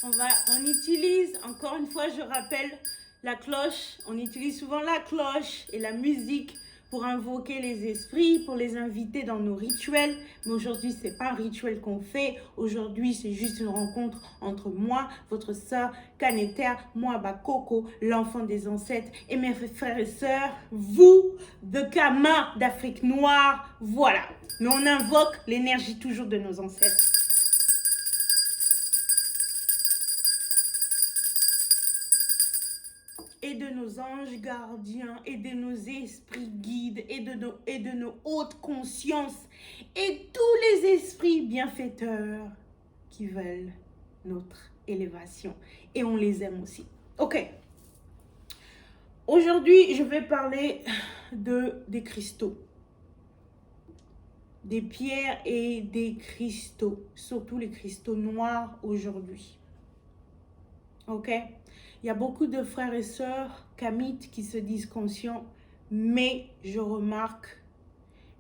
On utilise, encore une fois, je rappelle, la cloche. On utilise souvent la cloche et la musique pour invoquer les esprits, pour les inviter dans nos rituels. Mais aujourd'hui, ce n'est pas un rituel qu'on fait. Aujourd'hui, c'est juste une rencontre entre moi, votre sœur Kaneter, moi, Bakoko, l'enfant des ancêtres, et mes frères et sœurs, vous, de Kama, d'Afrique noire. Voilà. Mais on invoque l'énergie toujours de nos ancêtres. Et de nos anges gardiens, et de nos esprits guides, et de nos hautes consciences, et tous les esprits bienfaiteurs qui veulent notre élévation. Et on les aime aussi. Ok. Aujourd'hui, je vais parler des cristaux. Des pierres et des cristaux. Surtout les cristaux noirs aujourd'hui. Ok? Il y a beaucoup de frères et sœurs kamites qui se disent conscients, mais je remarque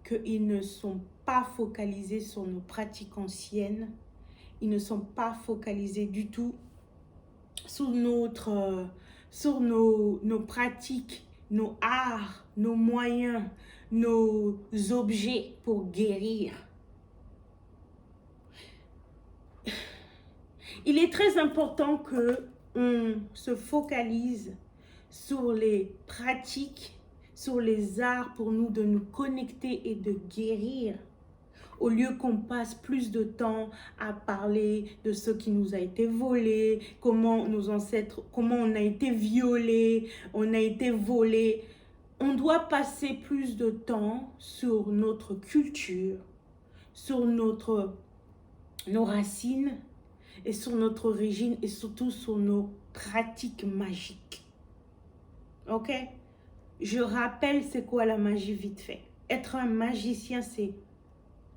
qu'ils ne sont pas focalisés sur nos pratiques anciennes. Ils ne sont pas focalisés du tout sur nos pratiques, nos arts, nos moyens, nos objets pour guérir. Il est très important que on se focalise sur les pratiques, sur les arts pour nous de nous connecter et de guérir, au lieu qu'on passe plus de temps à parler de ce qui nous a été volé, comment nos ancêtres, comment on a été violés, on a été volés. On doit passer plus de temps sur notre culture, sur nos racines, et sur notre origine et surtout sur nos pratiques magiques. Ok? Je rappelle c'est quoi la magie vite fait. Être un magicien, c'est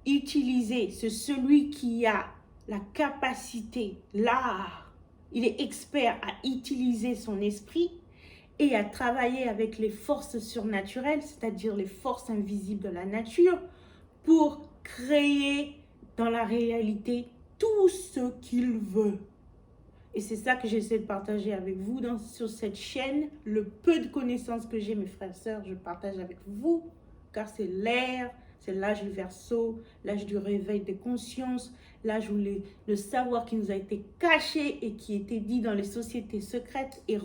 utiliser, c'est celui qui a la capacité, l'art, il est expert à utiliser son esprit et à travailler avec les forces surnaturelles, c'est-à-dire les forces invisibles de la nature, pour créer dans la réalité tout ce qu'il veut. Et c'est ça que j'essaie de partager avec vous sur cette chaîne. Le peu de connaissances que j'ai, mes frères et sœurs, je partage avec vous, car c'est l'ère, c'est l'âge du Verseau, l'âge du réveil des consciences, l'âge où le savoir qui nous a été caché et qui était dit dans les sociétés secrètes est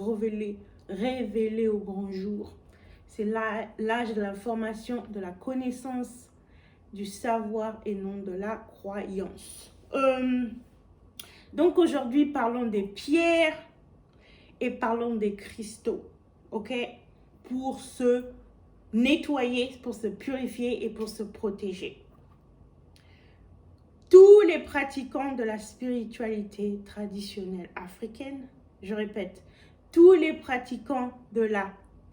révélé au grand jour. C'est l'âge de l'information, de la connaissance, du savoir et non de la croyance. Donc aujourd'hui, parlons des pierres et parlons des cristaux, ok? Pour se nettoyer, pour se purifier et pour se protéger. Tous les pratiquants de la spiritualité traditionnelle africaine, je répète, tous les pratiquants de la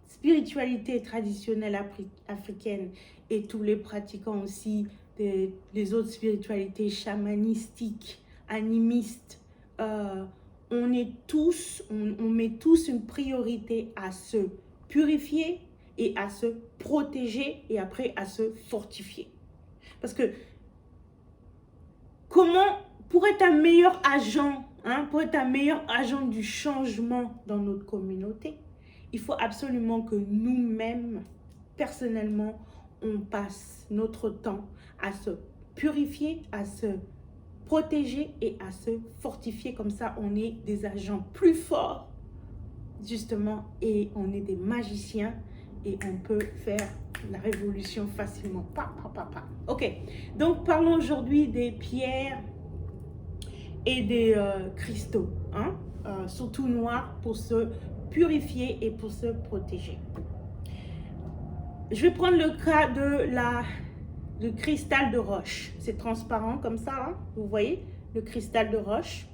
spiritualité traditionnelle africaine et tous les pratiquants aussi des autres spiritualités chamanistiques, animistes, on met tous une priorité à se purifier et à se protéger et après à se fortifier. Parce que pour être un meilleur agent, pour être un meilleur agent du changement dans notre communauté, il faut absolument que nous-mêmes, personnellement, on passe notre temps à se purifier, à se protéger et à se fortifier. Comme ça, on est des agents plus forts, justement, et on est des magiciens et on peut faire la révolution facilement. Ok, donc parlons aujourd'hui des pierres et des cristaux, surtout noirs, pour se purifier et pour se protéger. Je vais prendre le cas du cristal de roche. C'est transparent comme ça, vous voyez, le cristal de roche.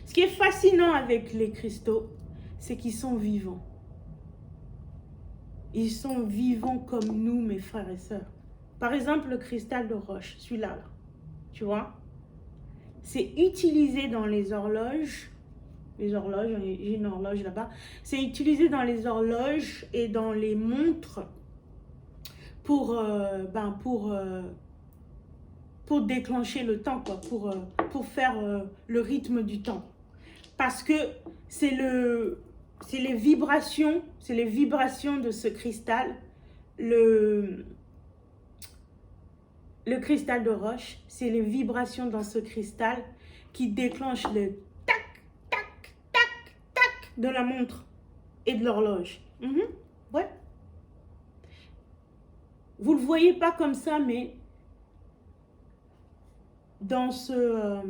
Ce qui est fascinant avec les cristaux, c'est qu'ils sont vivants. Ils sont vivants comme nous, mes frères et sœurs. Par exemple, le cristal de roche, celui-là, tu vois, c'est utilisé dans les horloges. J'ai une horloge là-bas. C'est utilisé dans les horloges et dans les montres pour déclencher le temps, quoi, pour faire le rythme du temps. parce que c'est les vibrations de ce cristal, le cristal de roche, c'est les vibrations dans ce cristal qui déclenchent le tac, tac, tac, tac de la montre et de l'horloge. Ouais. Vous ne le voyez pas comme ça, mais dans ce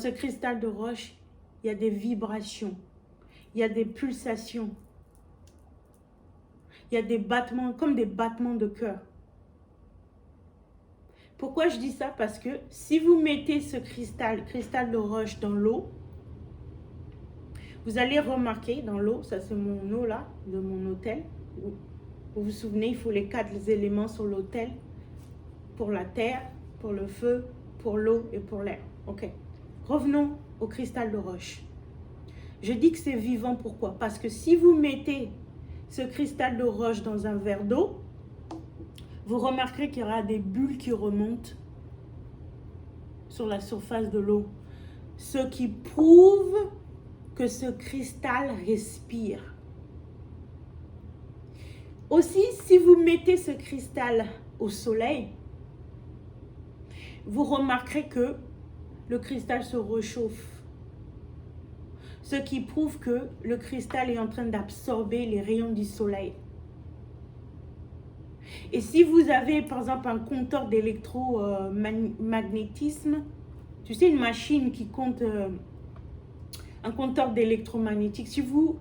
cristal de roche, il y a des vibrations, il y a des pulsations, il y a des battements, comme des battements de cœur. Pourquoi je dis ça? Parce que si vous mettez ce cristal de roche dans l'eau, vous allez remarquer dans l'eau, ça c'est mon eau là, de mon hôtel. Vous vous souvenez, il faut les 4 éléments sur l'hôtel, pour la terre, pour le feu, pour l'eau et pour l'air. Ok. Revenons au cristal de roche. Je dis que c'est vivant, pourquoi? Parce que si vous mettez ce cristal de roche dans un verre d'eau, vous remarquerez qu'il y aura des bulles qui remontent sur la surface de l'eau. Ce qui prouve que ce cristal respire. Aussi, si vous mettez ce cristal au soleil, vous remarquerez que le cristal se réchauffe. Ce qui prouve que le cristal est en train d'absorber les rayons du soleil. Et si vous avez par exemple un compteur d'électromagnétisme, tu sais, une machine qui compte, un compteur d'électromagnétique, si vous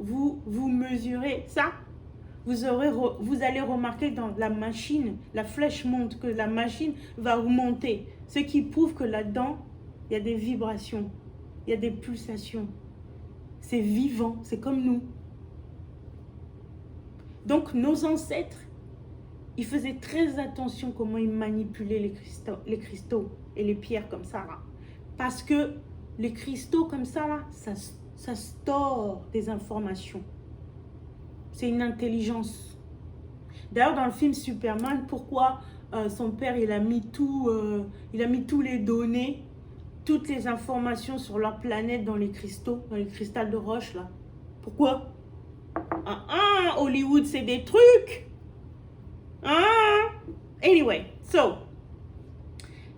mesurez ça, vous allez remarquer dans la machine, la flèche monte, que la machine va augmenter. Ce qui prouve que là-dedans, il y a des vibrations, il y a des pulsations. C'est vivant, c'est comme nous. Donc nos ancêtres, ils faisaient très attention comment ils manipulaient les cristaux et les pierres comme ça là. Parce que les cristaux comme ça là, ça store des informations. C'est une intelligence. D'ailleurs dans le film Superman, pourquoi son père il a mis tous les données, toutes les informations sur leur planète dans les cristaux, dans les cristals de roche là. Pourquoi? Hollywood c'est des trucs. Anyway, so,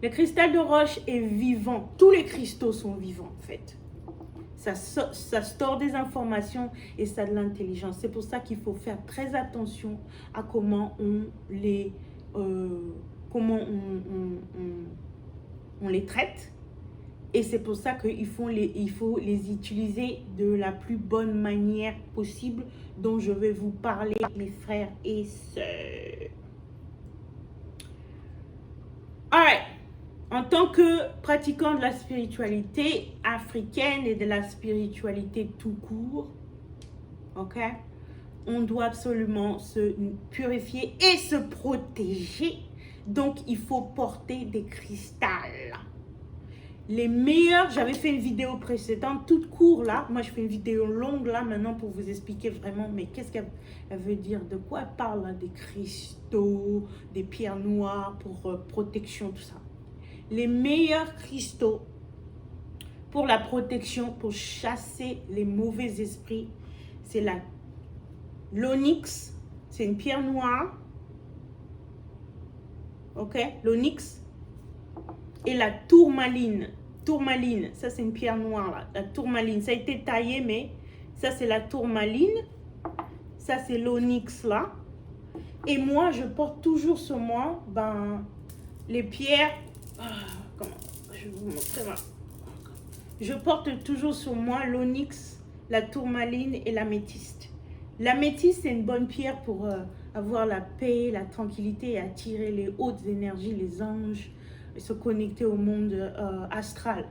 le cristal de roche est vivant. Tous les cristaux sont vivants en fait. Ça store des informations et ça a de l'intelligence. C'est pour ça qu'il faut faire très attention à comment on les traite. Et c'est pour ça qu'il faut les utiliser de la plus bonne manière possible, dont je vais vous parler, mes frères et sœurs. Alright. En tant que pratiquant de la spiritualité africaine et de la spiritualité tout court, ok, on doit absolument se purifier et se protéger. Donc, il faut porter des cristals. Les meilleurs, j'avais fait une vidéo précédente, toute courte là. Moi, je fais une vidéo longue là maintenant pour vous expliquer vraiment, mais qu'est-ce qu'elle veut dire, de quoi elle parle là, des cristaux, des pierres noires pour protection, tout ça. Les meilleurs cristaux pour la protection, pour chasser les mauvais esprits, c'est l'onyx, c'est une pierre noire, ok, l'onyx. Et la tourmaline, ça c'est une pierre noire là, la tourmaline, ça a été taillé, mais ça c'est la tourmaline, ça c'est l'onyx là. Et moi je porte toujours sur moi, les pierres, comment, je vais vous montrer là. Je porte toujours sur moi l'onyx, la tourmaline et l'améthyste. L'améthyste c'est une bonne pierre pour avoir la paix, la tranquillité et attirer les hautes énergies, les anges, se connecter au monde astral.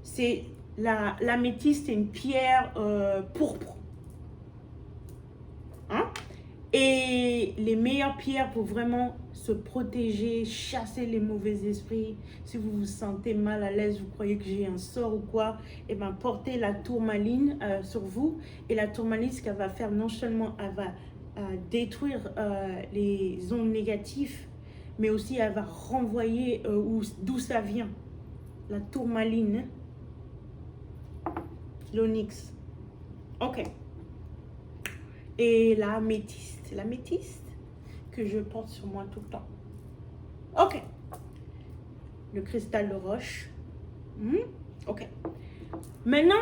C'est l'améthyste, c'est une pierre pourpre. Et les meilleures pierres pour vraiment se protéger, chasser les mauvais esprits. Si vous vous sentez mal à l'aise, vous croyez que j'ai un sort ou quoi, et portez la tourmaline sur vous. Et la tourmaline, ce qu'elle va faire, non seulement elle va détruire les ondes négatives, mais aussi elle va renvoyer d'où ça vient. La tourmaline. l'onyx. Ok. Et la métiste que je porte sur moi tout le temps. Ok. Le cristal de roche. Ok. Maintenant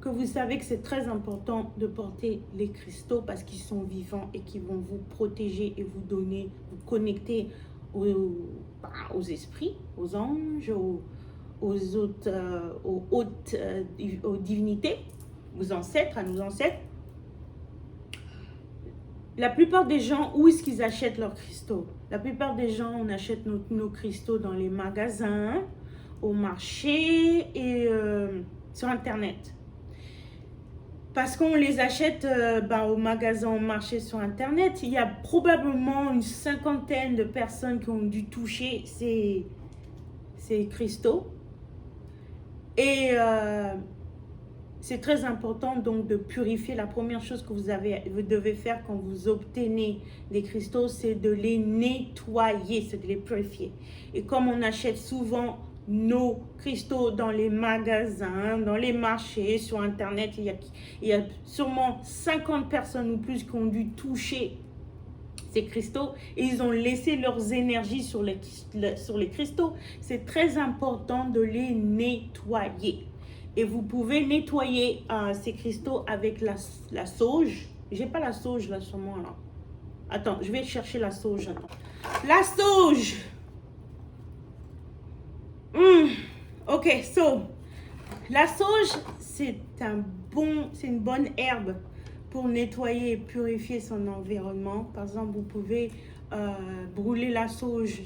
que vous savez que c'est très important de porter les cristaux parce qu'ils sont vivants et qu'ils vont vous protéger et vous donner, vous connecter aux esprits, aux anges, aux divinités, aux ancêtres, à nos ancêtres. La plupart des gens, où est-ce qu'ils achètent leurs cristaux? La plupart des gens, on achète nos cristaux dans les magasins, au marché et sur Internet. Parce qu'on les achète au magasin, au marché, sur Internet. Il y a probablement une 50aine de personnes qui ont dû toucher ces cristaux. Et c'est très important donc de purifier. La première chose que vous devez faire quand vous obtenez des cristaux, c'est de les nettoyer, c'est de les purifier. Et comme on achète souvent nos cristaux dans les magasins, dans les marchés, sur Internet, il y a sûrement 50 personnes ou plus qui ont dû toucher ces cristaux et ils ont laissé leurs énergies sur les cristaux. C'est très important de les nettoyer. Et vous pouvez nettoyer ces cristaux avec la sauge. J'ai pas la sauge là sur moi là. Attends, je vais chercher la sauge. Attends. La sauge. Ok, so la sauge, c'est une bonne herbe pour nettoyer et purifier son environnement. Par exemple, vous pouvez brûler la sauge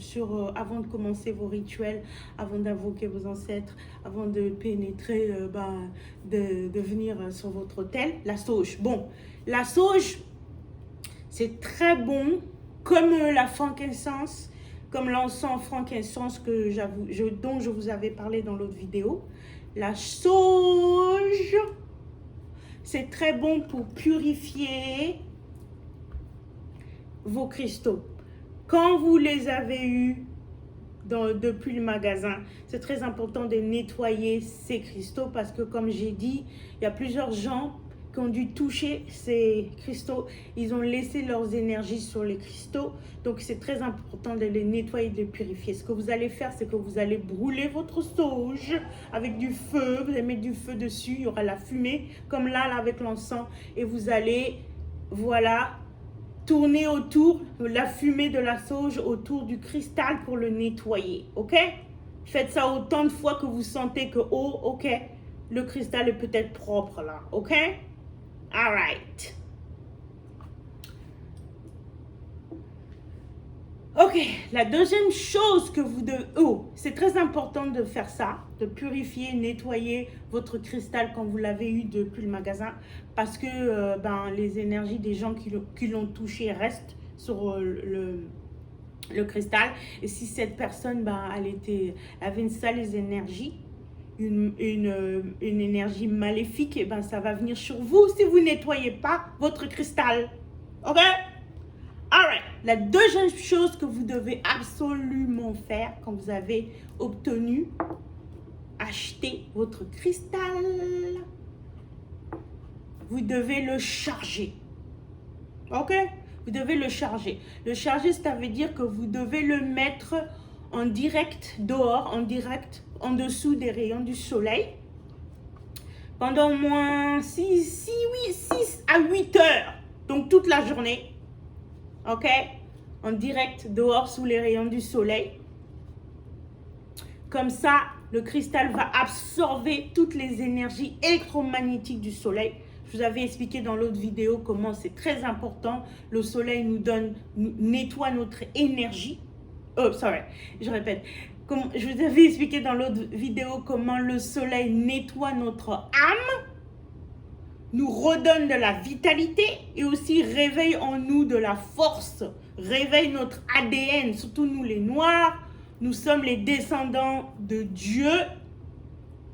avant de commencer vos rituels, avant d'invoquer vos ancêtres, avant de pénétrer, de venir sur votre autel. La sauge. Bon, la sauge, c'est très bon, comme la frankincense, comme l'encens frankincense dont je vous avais parlé dans l'autre vidéo. La sauge, c'est très bon pour purifier vos cristaux. Quand vous les avez eus depuis le magasin, c'est très important de nettoyer ces cristaux parce que, comme j'ai dit, il y a plusieurs gens qui ont dû toucher ces cristaux. Ils ont laissé leurs énergies sur les cristaux. Donc, c'est très important de les nettoyer, de les purifier. Ce que vous allez faire, c'est que vous allez brûler votre sauge avec du feu. Vous allez mettre du feu dessus. Il y aura la fumée, comme là avec l'encens. Et vous allez, voilà, tourner autour la fumée de la sauge autour du cristal pour le nettoyer. OK? Faites ça autant de fois que vous sentez que, oh, OK, le cristal est peut-être propre là. OK? All right. Ok, la deuxième chose que vous devez... Oh, c'est très important de faire ça, de purifier, nettoyer votre cristal quand vous l'avez eu depuis le magasin, parce que les énergies des gens qui l'ont touché restent sur le cristal. Et si cette personne, elle avait une sale énergie, une énergie maléfique, et ça va venir sur vous si vous nettoyez pas votre cristal. Ok? Alright. La deuxième chose que vous devez absolument faire quand vous avez acheté votre cristal, vous devez le charger. Ok? Vous devez le charger. Le charger, ça veut dire que vous devez le mettre en direct dehors, en direct en dessous des rayons du soleil pendant au moins 6 à 8 heures. Donc toute la journée. Ok? En direct dehors sous les rayons du soleil. Comme ça, le cristal va absorber toutes les énergies électromagnétiques du soleil. Je vous avais expliqué dans l'autre vidéo comment c'est très important. Le soleil nous nettoie notre énergie. Je répète. Je vous avais expliqué dans l'autre vidéo comment le soleil nettoie notre âme, nous redonne de la vitalité et aussi réveille en nous de la force, réveille notre ADN, surtout nous les Noirs. Nous sommes les descendants de Dieu,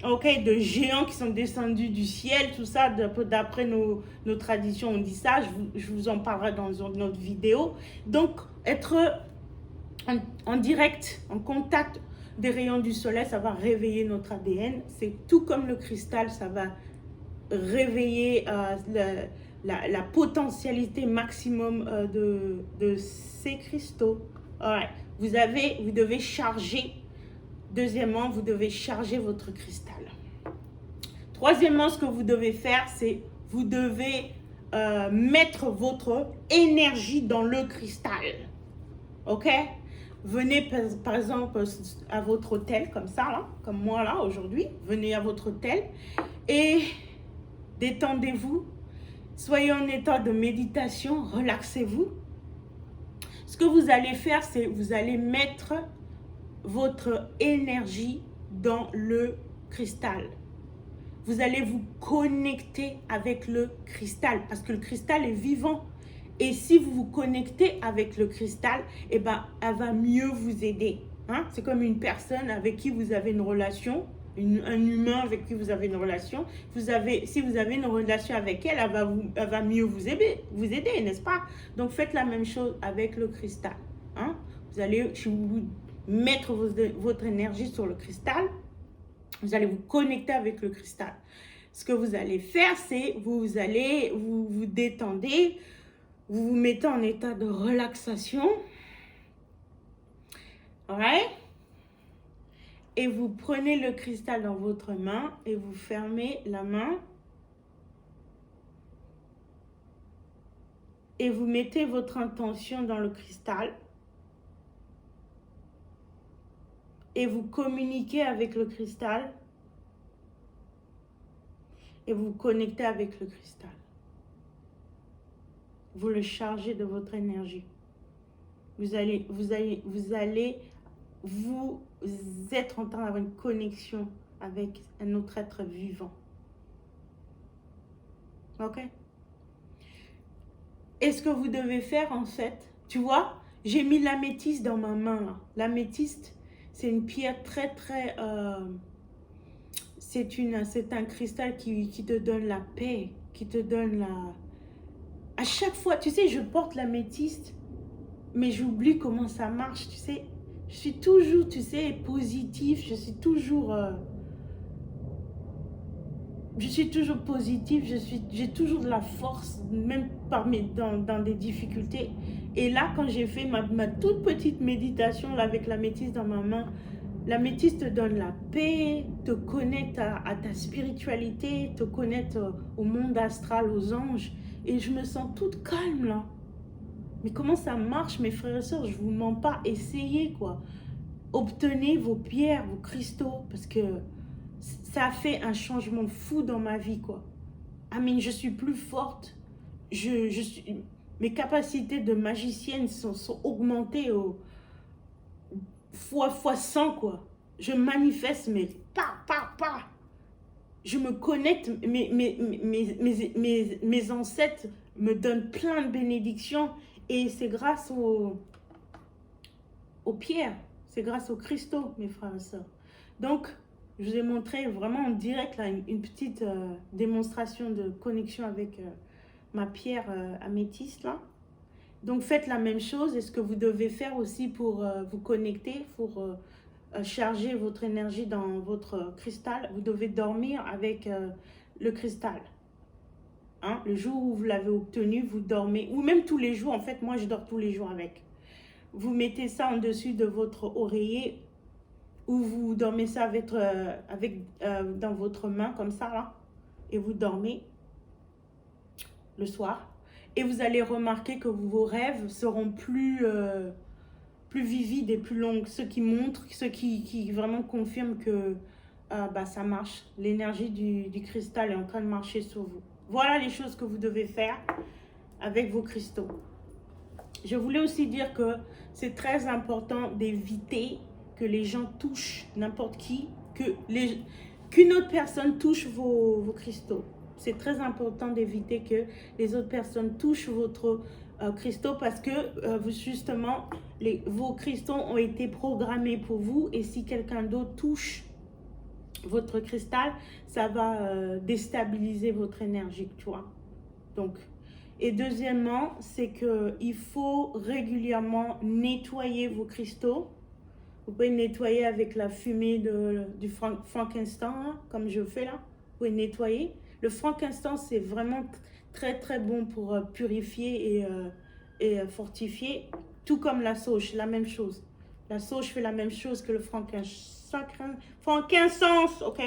ok, de géants qui sont descendus du ciel, tout ça, d'après nos traditions, on dit ça, je vous en parlerai dans une autre vidéo. Donc, être en direct, en contact des rayons du soleil, ça va réveiller notre ADN. C'est tout comme le cristal, ça va réveiller la potentialité maximum de ces cristaux. Alright. Vous devez charger. Deuxièmement, vous devez charger votre cristal. Troisièmement, ce que vous devez faire, c'est vous devez mettre votre énergie dans le cristal. Ok? Venez par exemple à votre hôtel comme ça, là, comme moi là aujourd'hui. Venez à votre hôtel et détendez-vous. Soyez en état de méditation, relaxez-vous. Ce que vous allez faire, c'est vous allez mettre votre énergie dans le cristal. Vous allez vous connecter avec le cristal parce que le cristal est vivant. Et si vous vous connectez avec le cristal, eh ben, elle va mieux vous aider. Hein? C'est comme une personne avec qui vous avez une relation, un humain avec qui vous avez une relation. Si vous avez une relation avec elle, elle va mieux vous aider, n'est-ce pas? Donc faites la même chose avec le cristal. Hein? Vous allez mettre votre énergie sur le cristal. Vous allez vous connecter avec le cristal. Ce que vous allez faire, c'est vous allez vous détendez, vous vous mettez en état de relaxation. Alright? Et vous prenez le cristal dans votre main et vous fermez la main. Et vous mettez votre intention dans le cristal. Et vous communiquez avec le cristal. Et vous connectez avec le cristal. Vous le chargez de votre énergie. Vous êtes en train d'avoir une connexion avec un autre être vivant. Ok? Et ce que vous devez faire en fait, tu vois, j'ai mis l'améthyste dans ma main là. L'améthyste, c'est une pierre très très... c'est un cristal qui te donne la paix, qui te donne la... À chaque fois, tu sais, je porte l'améthyste, mais j'oublie comment ça marche, tu sais. Je suis toujours, tu sais, positif, je suis toujours positif, j'ai toujours de la force, même dans des difficultés. Et là, quand j'ai fait ma toute petite méditation là, avec l'améthyste dans ma main, l'améthyste te donne la paix, te connecte à ta spiritualité, te connecte au monde astral, aux anges. Et je me sens toute calme là. Mais comment ça marche, mes frères et sœurs? Je vous mens pas, essayez quoi. Obtenez vos pierres, vos cristaux, parce que ça a fait un changement fou dans ma vie quoi. Je suis plus forte. Mes capacités de magicienne sont augmentées fois 100 quoi. Je manifeste, mais pas. Je me connecte, mes ancêtres me donnent plein de bénédictions et c'est grâce aux pierres, c'est grâce aux cristaux, mes frères et sœurs. Donc, je vous ai montré vraiment en direct là, une petite démonstration de connexion avec ma pierre améthyste là. Donc, faites la même chose. Et ce que vous devez faire aussi pour vous connecter, pour charger votre énergie dans votre cristal, vous devez dormir avec le cristal. Hein? Le jour où vous l'avez obtenu, vous dormez, ou même tous les jours, en fait, moi je dors tous les jours avec. Vous mettez ça en dessus de votre oreiller, ou vous dormez ça dans votre main, comme ça, là, et vous dormez le soir. Et vous allez remarquer que vos rêves seront plus vivides et plus longs, ceux qui montrent, ceux qui vraiment confirment que ça marche. L'énergie du cristal est en train de marcher sur vous. Voilà les choses que vous devez faire avec vos cristaux. Je voulais aussi dire que c'est très important d'éviter que les gens touchent n'importe qui, qu'une autre personne touche vos cristaux. C'est très important d'éviter que les autres personnes touchent votre cristaux parce que justement, vos cristaux ont été programmés pour vous et si quelqu'un d'autre touche votre cristal, ça va déstabiliser votre énergie, tu vois. Donc, et deuxièmement, c'est qu'il faut régulièrement nettoyer vos cristaux. Vous pouvez nettoyer avec la fumée du Frankenstein, là, comme je fais là. Vous pouvez nettoyer. Le frankincense, c'est vraiment très très bon pour purifier et fortifier, tout comme la sauge, la même chose. La sauge fait la même chose que le frankincense, ok?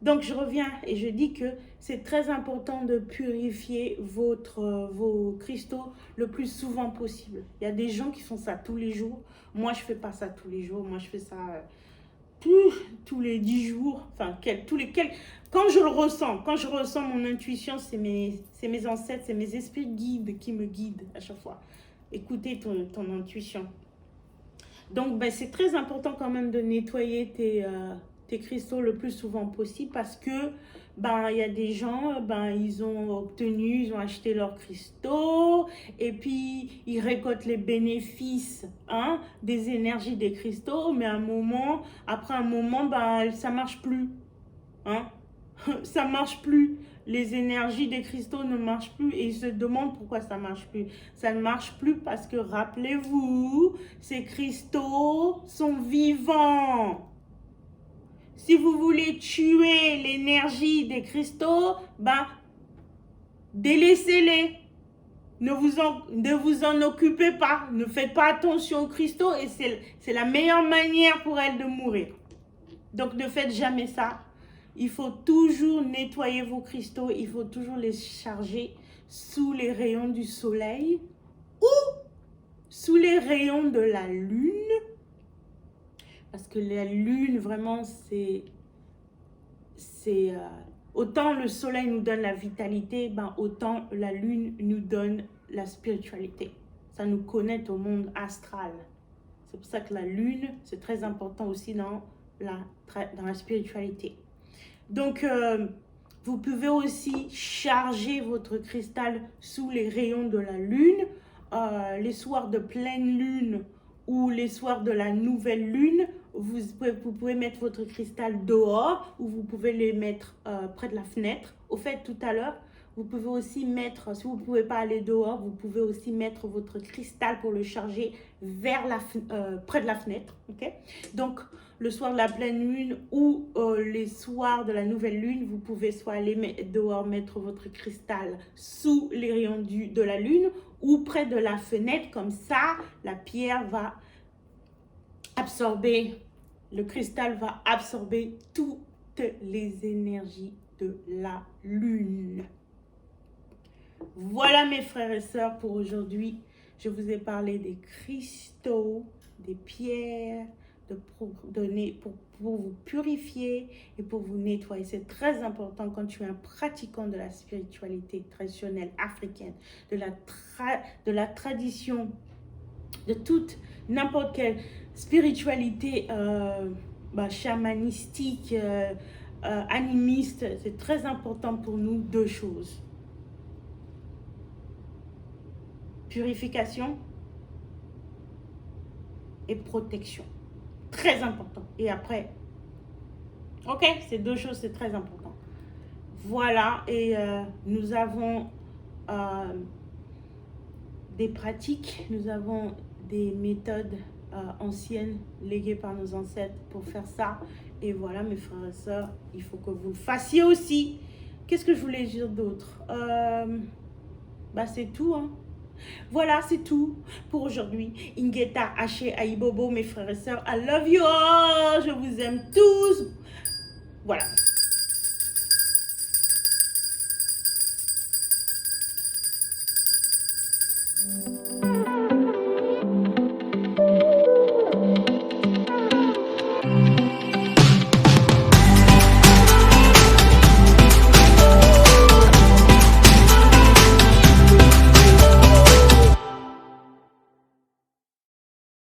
Donc, je reviens et je dis que c'est très important de purifier vos cristaux le plus souvent possible. Il y a des gens qui font ça tous les jours. Moi, je ne fais pas ça tous les jours. Moi, je fais ça tous les 10 jours. Enfin, quand je le ressens, quand je ressens mon intuition, c'est mes ancêtres, c'est mes esprits guides qui me guident à chaque fois. Écoutez ton intuition. Donc, ben, c'est très important quand même de nettoyer tes cristaux le plus souvent possible parce que ben, y a des gens, ben, ils ont acheté leurs cristaux et puis ils récoltent les bénéfices des énergies des cristaux, mais après un moment, ben, ça ne marche plus. Ça ne marche plus. Les énergies des cristaux ne marchent plus et ils se demandent pourquoi ça ne marche plus. Ça ne marche plus parce que, rappelez-vous, ces cristaux sont vivants. Si vous voulez tuer l'énergie des cristaux, ben, délaissez-les. Ne vous en occupez pas. Ne faites pas attention aux cristaux et c'est la meilleure manière pour elles de mourir. Donc, ne faites jamais ça. Il faut toujours nettoyer vos cristaux, il faut toujours les charger sous les rayons du soleil ou sous les rayons de la lune. Parce que la lune, vraiment, c'est autant le soleil nous donne la vitalité, ben, autant la lune nous donne la spiritualité. Ça nous connecte au monde astral. C'est pour ça que la lune, c'est très important aussi dans la spiritualité. Donc, vous pouvez aussi charger votre cristal sous les rayons de la lune. Les soirs de pleine lune ou les soirs de la nouvelle lune, vous pouvez mettre votre cristal dehors ou vous pouvez les mettre près de la fenêtre. Au fait, tout à l'heure, vous pouvez aussi mettre, si vous ne pouvez pas aller dehors, vous pouvez aussi mettre votre cristal pour le charger près de la fenêtre. Okay? Donc, le soir de la pleine lune ou les soirs de la nouvelle lune, vous pouvez soit aller dehors mettre votre cristal sous les rayons de la lune ou près de la fenêtre. Comme ça, la pierre va absorber, le cristal va absorber toutes les énergies de la lune. Voilà mes frères et sœurs pour aujourd'hui. Je vous ai parlé des cristaux, des pierres, pour vous purifier et pour vous nettoyer. C'est très important quand tu es un pratiquant de la spiritualité traditionnelle africaine, de la tradition, de n'importe quelle spiritualité chamanistique, animiste. C'est très important pour nous deux choses. Purification et protection. Très important. Et après, ok, ces deux choses, c'est très important. Voilà, et nous avons des pratiques, nous avons des méthodes anciennes léguées par nos ancêtres pour faire ça. Et voilà, mes frères et sœurs, il faut que vous le fassiez aussi. Qu'est-ce que je voulais dire d'autre? C'est tout, Voilà, c'est tout pour aujourd'hui. Ingeta, Haché, Aïbobo, mes frères et sœurs. I love you all. Je vous aime tous. Voilà.